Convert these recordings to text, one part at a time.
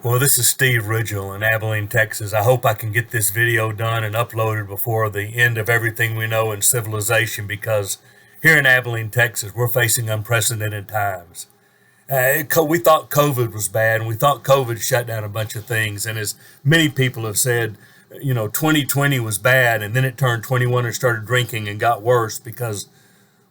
Well, this is Steve Ridgel in Abilene, Texas. I hope I can get this video done and uploaded before the end of everything we know in civilization because here in Abilene, Texas, we're facing unprecedented times. We thought COVID was bad and we thought COVID shut down a bunch of things. And as many people have said, 2020 was bad and then it turned 21 and started drinking and got worse because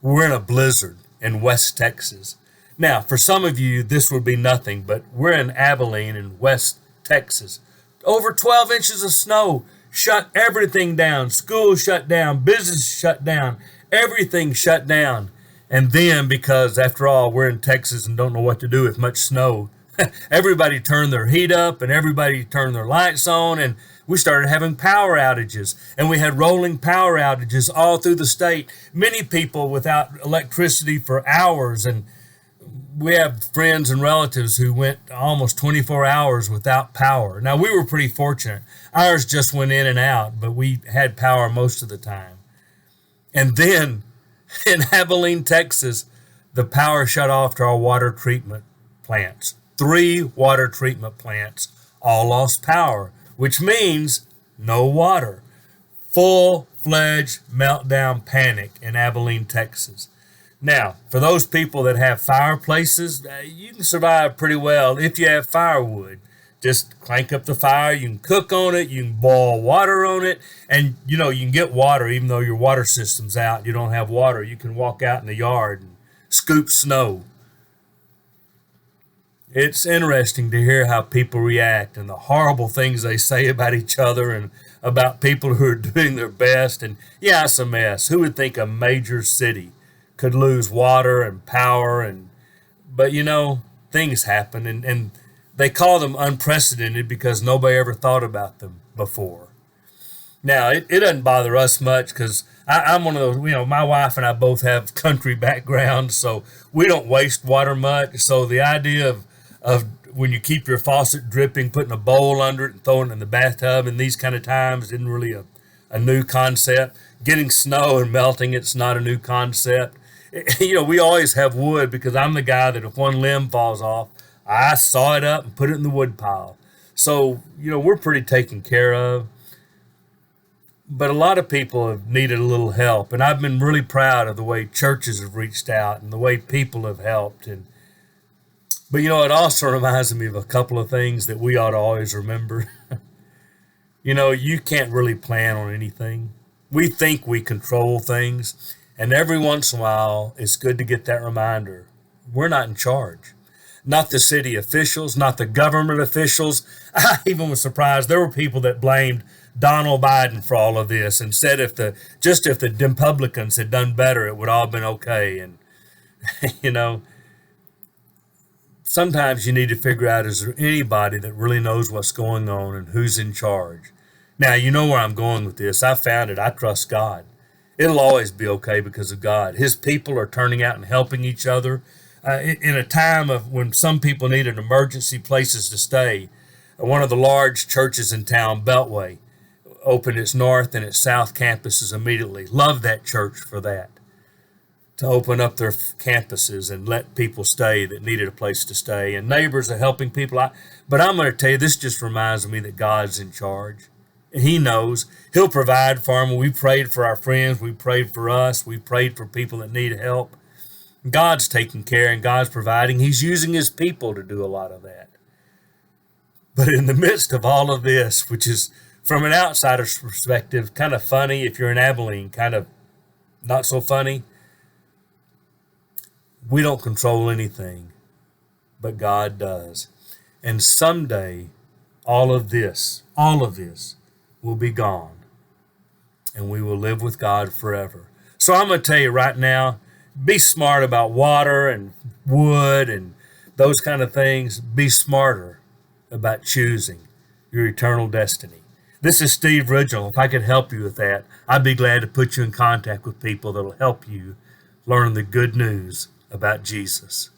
we're in a blizzard in West Texas. Now, for some of you, this would be nothing, but we're in Abilene in West Texas. Over 12 inches of snow shut everything down. School shut down, business shut down, everything shut down. And then, because after all, we're in Texas and don't know what to do with much snow, everybody turned their heat up and everybody turned their lights on, and we started having power outages. And we had rolling power outages all through the state. Many people without electricity for hours, and we have friends and relatives who went almost 24 hours without power. Now, we were pretty fortunate. Ours just went in and out, but we had power most of the time. And then in Abilene, Texas, the power shut off to our water treatment plants. 3 water treatment plants all lost power, which means no water. Full-fledged meltdown panic in Abilene, Texas. Now, for those people that have fireplaces, you can survive pretty well if you have firewood. Just crank up the fire, you can cook on it, you can boil water on it, and you can get water even though your water system's out. You don't have water. You can walk out in the yard and scoop snow. It's interesting to hear how people react and the horrible things they say about each other and about people who are doing their best. And yeah, it's a mess. Who would think a major city could lose water and power? But things happen, and they call them unprecedented because nobody ever thought about them before. Now, it doesn't bother us much because I'm one of those, my wife and I both have country backgrounds, so we don't waste water much. So the idea of when you keep your faucet dripping, putting a bowl under it and throwing it in the bathtub in these kind of times isn't really a new concept. Getting snow and melting it's not a new concept. We always have wood because I'm the guy that if one limb falls off, I saw it up and put it in the wood pile. So, we're pretty taken care of. But a lot of people have needed a little help. And I've been really proud of the way churches have reached out and the way people have helped. But, it also reminds me of a couple of things that we ought to always remember. You can't really plan on anything. We think we control things. And every once in a while, it's good to get that reminder. We're not in charge. Not the city officials, not the government officials. I even was surprised. There were people that blamed Donald Biden for all of this and said if the Republicans had done better, it would all have been okay. And, sometimes you need to figure out, is there anybody that really knows what's going on and who's in charge? Now, you know where I'm going with this. I found it. I trust God. It'll always be okay because of God. His people are turning out and helping each other. In a time of when some people needed emergency places to stay, one of the large churches in town, Beltway, opened its north and its south campuses immediately. Love that church for that, to open up their campuses and let people stay that needed a place to stay. And neighbors are helping people out. But I'm going to tell you, this just reminds me that God's in charge. He knows. He'll provide for them. We prayed for our friends. We prayed for us. We prayed for people that need help. God's taking care and God's providing. He's using his people to do a lot of that. But in the midst of all of this, which is from an outsider's perspective, kind of funny if you're in Abilene, kind of not so funny, we don't control anything, but God does. And someday, all of this will be gone, and we will live with God forever. So I'm going to tell you right now, be smart about water and wood and those kind of things. Be smarter about choosing your eternal destiny. This is Steve Ridgel. If I could help you with that, I'd be glad to put you in contact with people that will help you learn the good news about Jesus.